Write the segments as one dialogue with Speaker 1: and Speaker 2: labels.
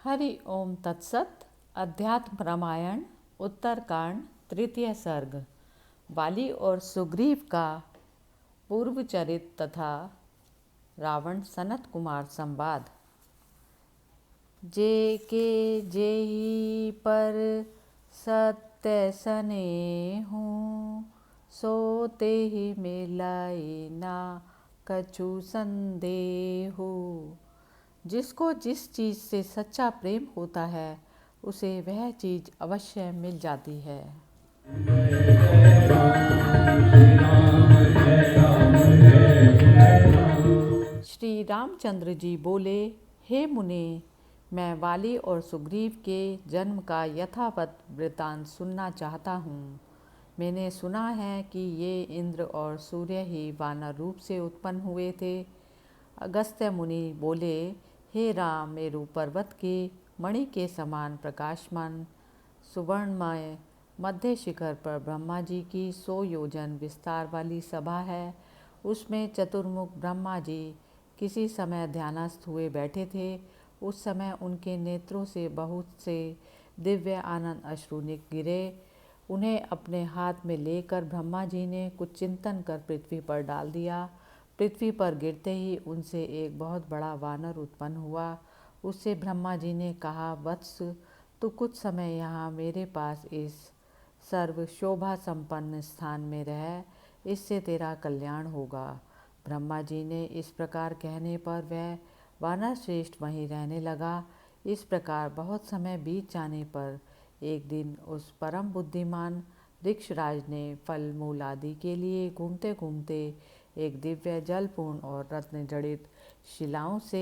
Speaker 1: हरि ओम तत्सत। अध्यात्म रामायण उत्तरकांड तृतीय सर्ग। वाली और सुग्रीव का पूर्व चरित तथा रावण सनत कुमार संवाद। जे के जेहि पर सत्य सनेहु, सो तेहि मिलाई ना कछु संदेहु। जिसको जिस चीज़ से सच्चा प्रेम होता है उसे वह चीज़ अवश्य मिल जाती है। श्री रामचंद्र जी बोले, हे मुने, मैं वाली और सुग्रीव के जन्म का यथावत वृतांत सुनना चाहता हूँ। मैंने सुना है कि ये इंद्र और सूर्य ही वानर रूप से उत्पन्न हुए थे। अगस्त्य मुनि बोले, हे राम, मेरु पर्वत के मणि के समान प्रकाशमान सुवर्णमय मध्य शिखर पर ब्रह्मा जी की 100 योजन विस्तार वाली सभा है। उसमें चतुर्मुख ब्रह्मा जी किसी समय ध्यानस्थ हुए बैठे थे। उस समय उनके नेत्रों से बहुत से दिव्य आनंद अश्रु गिरे। उन्हें अपने हाथ में लेकर ब्रह्मा जी ने कुछ चिंतन कर पृथ्वी पर डाल दिया। पृथ्वी पर गिरते ही उनसे एक बहुत बड़ा वानर उत्पन्न हुआ। उससे ब्रह्मा जी ने कहा, वत्स, तू कुछ समय यहाँ मेरे पास इस सर्व शोभा संपन्न स्थान में रह, इससे तेरा कल्याण होगा। ब्रह्मा जी ने इस प्रकार कहने पर वह वानर श्रेष्ठ वहीं रहने लगा। इस प्रकार बहुत समय बीत जाने पर एक दिन उस परम बुद्धिमान ऋक्षराज ने फल मूल आदि के लिए घूमते घूमते एक दिव्य जलपूर्ण और रत्न जड़ित शिलाओं से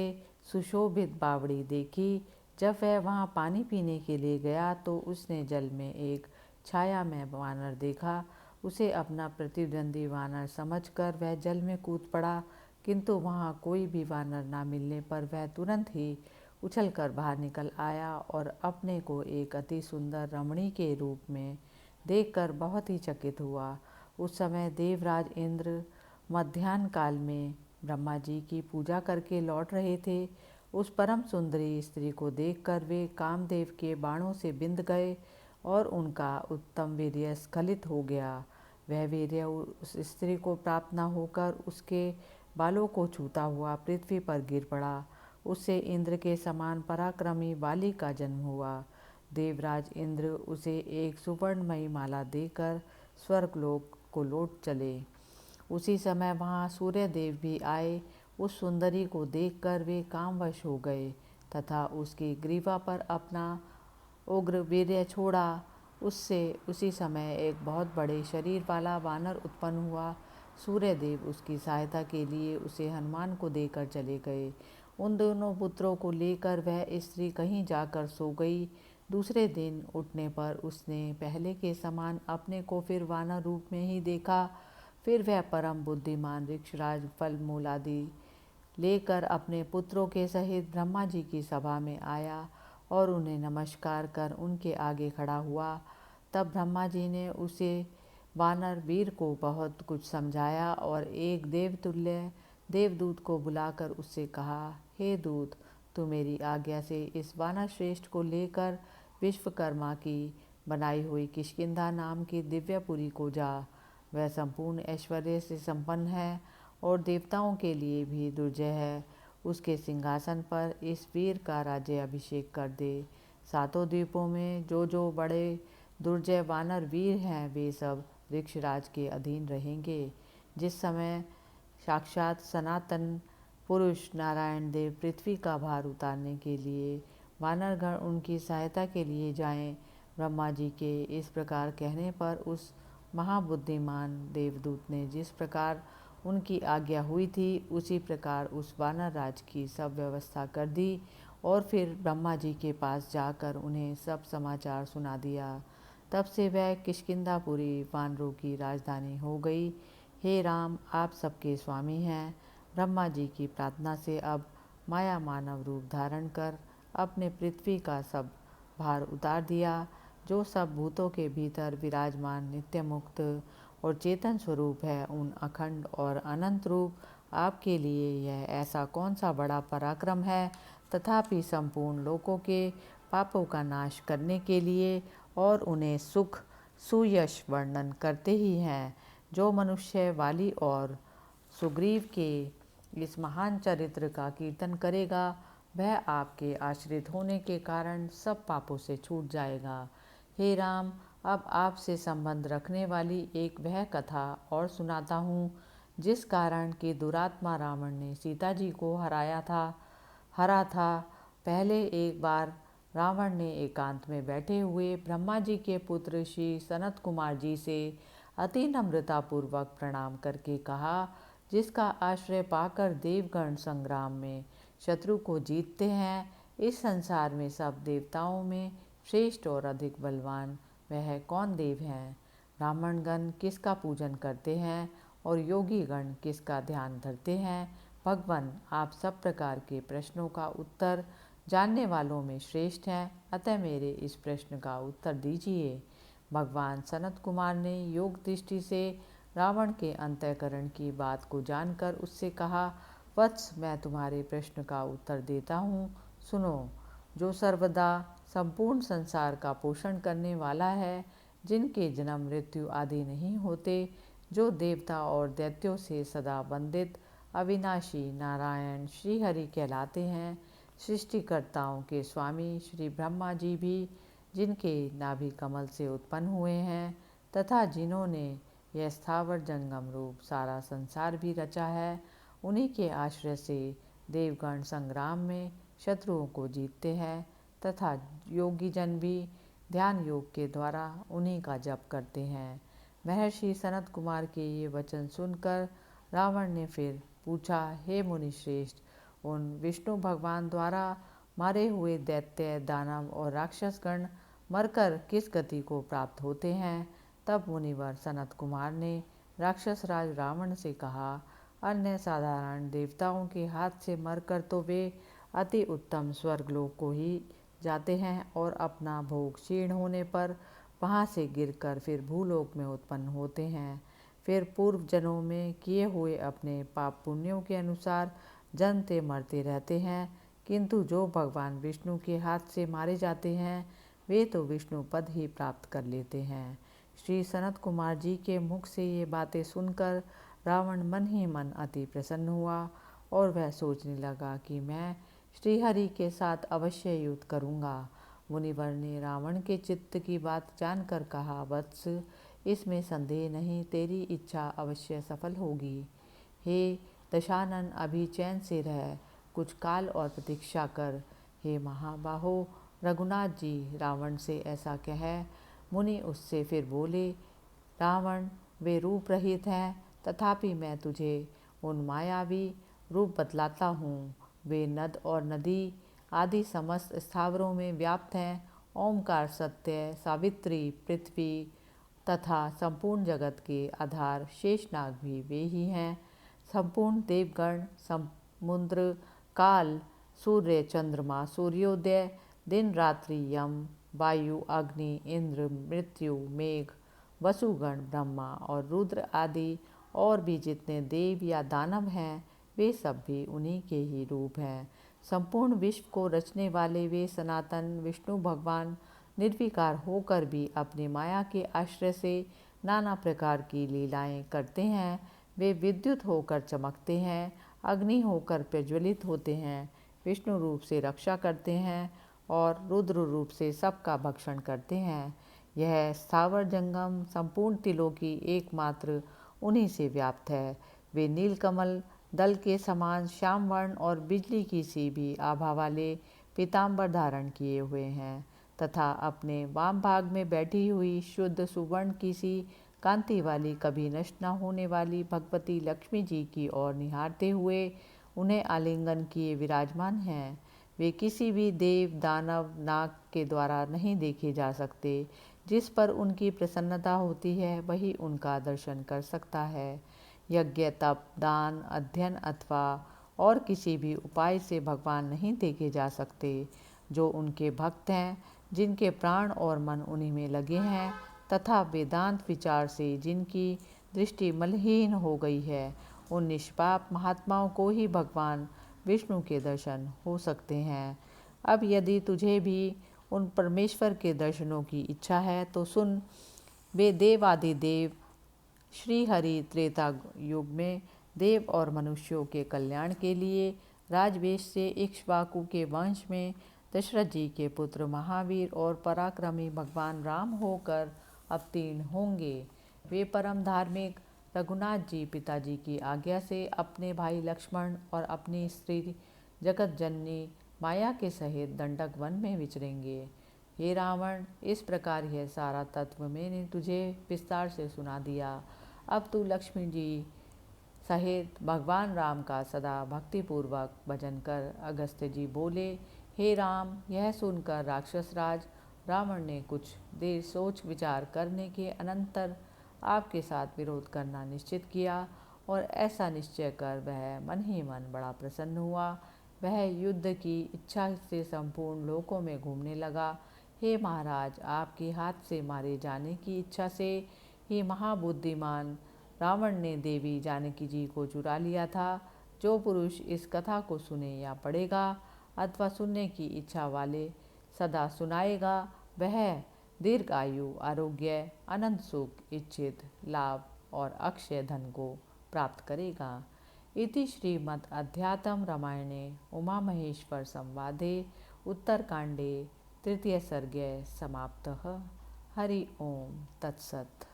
Speaker 1: सुशोभित बावड़ी देखी। जब वह वहाँ पानी पीने के लिए गया तो उसने जल में एक छाया में वानर देखा। उसे अपना प्रतिद्वंदी वानर समझकर वह जल में कूद पड़ा, किंतु वहाँ कोई भी वानर न मिलने पर वह तुरंत ही उछलकर बाहर निकल आया और अपने को एक अति सुंदर रमणी के रूप में देखकर बहुत ही चकित हुआ। उस समय देवराज इंद्र मध्याह्न काल में ब्रह्मा जी की पूजा करके लौट रहे थे। उस परम सुंदरी स्त्री को देखकर वे कामदेव के बाणों से बिंध गए और उनका उत्तम वीर्य स्खलित हो गया। वह वीर्य उस स्त्री को प्राप्त न होकर उसके बालों को छूता हुआ पृथ्वी पर गिर पड़ा। उससे इंद्र के समान पराक्रमी वाली का जन्म हुआ। देवराज इंद्र उसे एक सुवर्णमयी माला देकर स्वर्गलोक को लौट चले। उसी समय वहाँ सूर्यदेव भी आए। उस सुंदरी को देखकर वे कामवश हो गए तथा उसकी ग्रीवा पर अपना उग्र वीर्य छोड़ा। उससे उसी समय एक बहुत बड़े शरीर वाला वानर उत्पन्न हुआ। सूर्यदेव उसकी सहायता के लिए उसे हनुमान को देकर चले गए। उन दोनों पुत्रों को लेकर वह स्त्री कहीं जाकर सो गई। दूसरे दिन उठने पर उसने पहले के समान अपने को फिर वानर रूप में ही देखा। फिर वह परम बुद्धिमान ऋक्षराज फल मूल आदि लेकर अपने पुत्रों के सहित ब्रह्मा जी की सभा में आया और उन्हें नमस्कार कर उनके आगे खड़ा हुआ। तब ब्रह्मा जी ने उसे वानर वीर को बहुत कुछ समझाया और एक देवतुल्य देवदूत को बुलाकर उससे कहा, हे दूत, तू मेरी आज्ञा से इस वानर श्रेष्ठ को लेकर विश्वकर्मा की बनाई हुई किष्किंधा नाम की दिव्यपुरी को जा। वह संपूर्ण ऐश्वर्य से संपन्न है और देवताओं के लिए भी दुर्जय है। उसके सिंहासन पर इस वीर का राज्य अभिषेक कर दे। सातों द्वीपों में जो जो बड़े दुर्जय वानर वीर हैं वे सब ऋक्षराज के अधीन रहेंगे। जिस समय साक्षात सनातन पुरुष नारायण देव पृथ्वी का भार उतारने के लिए वानरगण उनकी सहायता के लिए जाएं। ब्रह्मा जी के इस प्रकार कहने पर उस महाबुद्धिमान देवदूत ने जिस प्रकार उनकी आज्ञा हुई थी उसी प्रकार उस वानर राज की सब व्यवस्था कर दी और फिर ब्रह्मा जी के पास जाकर उन्हें सब समाचार सुना दिया। तब से वह किष्किंधापुरी वानरों की राजधानी हो गई। हे राम, आप सबके स्वामी हैं। ब्रह्मा जी की प्रार्थना से अब माया मानव रूप धारण कर अपने पृथ्वी का सब भार उतार दिया। जो सब भूतों के भीतर विराजमान नित्य मुक्त और चेतन स्वरूप है, उन अखंड और अनंत रूप आपके लिए यह ऐसा कौन सा बड़ा पराक्रम है तथापि संपूर्ण लोकों के पापों का नाश करने के लिए और उन्हें सुख सुयश वर्णन करते ही हैं। जो मनुष्य वाली और सुग्रीव के इस महान चरित्र का कीर्तन करेगा वह आपके आश्रित होने के कारण सब पापों से छूट जाएगा। हे राम, अब आपसे संबंध रखने वाली एक वह कथा और सुनाता हूँ जिस कारण कि दुरात्मा रावण ने सीता जी को हरा था। पहले एक बार रावण ने एकांत में बैठे हुए ब्रह्मा जी के पुत्र श्री सनत कुमार जी से अति नम्रतापूर्वक प्रणाम करके कहा, जिसका आश्रय पाकर देवगण संग्राम में शत्रु को जीतते हैं, इस संसार में सब देवताओं में श्रेष्ठ और अधिक बलवान वह कौन देव हैं? ब्राह्मणगण किसका पूजन करते हैं और योगी गण किसका ध्यान धरते हैं? भगवान, आप सब प्रकार के प्रश्नों का उत्तर जानने वालों में श्रेष्ठ हैं, अतः मेरे इस प्रश्न का उत्तर दीजिए। भगवान सनत कुमार ने योग दृष्टि से रावण के अंतःकरण की बात को जानकर उससे कहा, वत्स, मैं तुम्हारे प्रश्न का उत्तर देता हूँ, सुनो। जो सर्वदा संपूर्ण संसार का पोषण करने वाला है, जिनके जन्म मृत्यु आदि नहीं होते, जो देवता और दैत्यों से सदा वंदित अविनाशी नारायण श्री हरि कहलाते हैं, सृष्टिकर्ताओं के स्वामी श्री ब्रह्मा जी भी, जिनके नाभि कमल से उत्पन्न हुए हैं तथा जिन्होंने यह स्थावर जंगम रूप सारा संसार भी रचा है, उन्हीं के आश्रय से देवगण संग्राम में शत्रुओं को जीतते हैं तथा योगी जन भी ध्यान योग के द्वारा उन्हीं का जप करते हैं। महर्षि सनत कुमार के ये वचन सुनकर रावण ने फिर पूछा, हे मुनि श्रेष्ठ, उन विष्णु भगवान द्वारा मारे हुए दैत्य दानव और राक्षसगण मरकर किस गति को प्राप्त होते हैं? तब मुनिवर सनत कुमार ने राक्षस राज रावण से कहा, अन्य साधारण देवताओं के हाथ से मरकर तो वे अति उत्तम स्वर्गलोक को ही जाते हैं और अपना भोग क्षीण होने पर वहाँ से गिरकर फिर भूलोक में उत्पन्न होते हैं। फिर पूर्व जन्मों में किए हुए अपने पाप पुण्यों के अनुसार जन्मते मरते रहते हैं, किंतु जो भगवान विष्णु के हाथ से मारे जाते हैं वे तो विष्णु पद ही प्राप्त कर लेते हैं। श्री सनत कुमार जी के मुख से ये बातें सुनकर रावण मन ही मन अति प्रसन्न हुआ और वह सोचने लगा कि मैं श्रीहरि के साथ अवश्य युद्ध करूँगा। मुनिवर ने रावण के चित्त की बात जानकर कहा, वत्स, इसमें संदेह नहीं, तेरी इच्छा अवश्य सफल होगी। हे दशानन, अभी चैन से रह, कुछ काल और प्रतीक्षा कर। हे महाबाहो रघुनाथ जी, रावण से ऐसा कह। मुनि उससे फिर बोले, रावण, वे रूप रहित हैं, तथापि मैं तुझे उन मायावी रूप बतलाता हूँ। वे नद और नदी आदि समस्त स्थावरों में व्याप्त हैं। ओमकार, सत्य, सावित्री, पृथ्वी तथा संपूर्ण जगत के आधार शेषनाग भी वे ही हैं। संपूर्ण देवगण, समुद्र, काल, सूर्य, चंद्रमा, सूर्योदय, दिन रात्रि, यम, वायु, अग्नि, इंद्र, मृत्यु, मेघ, वसुगण, ब्रह्मा और रुद्र आदि और भी जितने देव या दानव हैं, वे सब भी उन्हीं के ही रूप हैं। संपूर्ण विश्व को रचने वाले वे सनातन विष्णु भगवान निर्विकार होकर भी अपनी माया के आश्रय से नाना प्रकार की लीलाएं करते हैं। वे विद्युत होकर चमकते हैं, अग्नि होकर प्रज्वलित होते हैं, विष्णु रूप से रक्षा करते हैं और रुद्र रूप से सबका भक्षण करते हैं। यह स्थावर जंगम संपूर्ण तिलों की एकमात्र उन्हीं से व्याप्त है। वे नीलकमल दल के समान श्याम वर्ण और बिजली की सी भी आभा वाले पीताम्बर धारण किए हुए हैं तथा अपने वाम भाग में बैठी हुई शुद्ध सुवर्ण की सी कांति वाली कभी नष्ट न होने वाली भगवती लक्ष्मी जी की ओर निहारते हुए उन्हें आलिंगन किए विराजमान हैं। वे किसी भी देव, दानव, नाग के द्वारा नहीं देखे जा सकते। जिस पर उनकी प्रसन्नता होती है वही उनका दर्शन कर सकता है। यज्ञ, तप, दान, अध्ययन अथवा और किसी भी उपाय से भगवान नहीं देखे जा सकते। जो उनके भक्त हैं, जिनके प्राण और मन उन्हीं में लगे हैं तथा वेदांत विचार से जिनकी दृष्टि मलहीन हो गई है, उन निष्पाप महात्माओं को ही भगवान विष्णु के दर्शन हो सकते हैं। अब यदि तुझे भी उन परमेश्वर के दर्शनों की इच्छा है तो सुन। वे देवादिदेव श्री हरि त्रेता युग में देव और मनुष्यों के कल्याण के लिए राजवेश से इक्ष्वाकु के वंश में दशरथ जी के पुत्र महावीर और पराक्रमी भगवान राम होकर अवतीर्ण होंगे। वे परम धार्मिक रघुनाथ जी पिताजी की आज्ञा से अपने भाई लक्ष्मण और अपनी स्त्री जगत जननी माया के सहित दंडक वन में विचरेंगे। हे रावण, इस प्रकार यह सारा तत्व मैंने तुझे विस्तार से सुना दिया। अब तू लक्ष्मी जी सहित भगवान राम का सदा भक्तिपूर्वक भजन कर। अगस्त्य जी बोले, हे राम, यह सुनकर राक्षस राज रावण ने कुछ देर सोच विचार करने के अनंतर आपके साथ विरोध करना निश्चित किया और ऐसा निश्चय कर वह मन ही मन बड़ा प्रसन्न हुआ। वह युद्ध की इच्छा से संपूर्ण लोकों में घूमने लगा। हे महाराज, आपके हाथ से मारे जाने की इच्छा से ही महाबुद्धिमान रावण ने देवी जानकी जी को चुरा लिया था। जो पुरुष इस कथा को सुने या पढ़ेगा अथवा सुनने की इच्छा वाले सदा सुनाएगा, वह दीर्घ आयु, आरोग्य, अनंत सुख, इच्छित लाभ और अक्षय धन को प्राप्त करेगा। इति श्रीमद् अध्यात्म रामायणे उमा महेश्वर संवादे उत्तरकांडे तृतीय सर्गे समाप्तः। हरि ओम तत्सत्।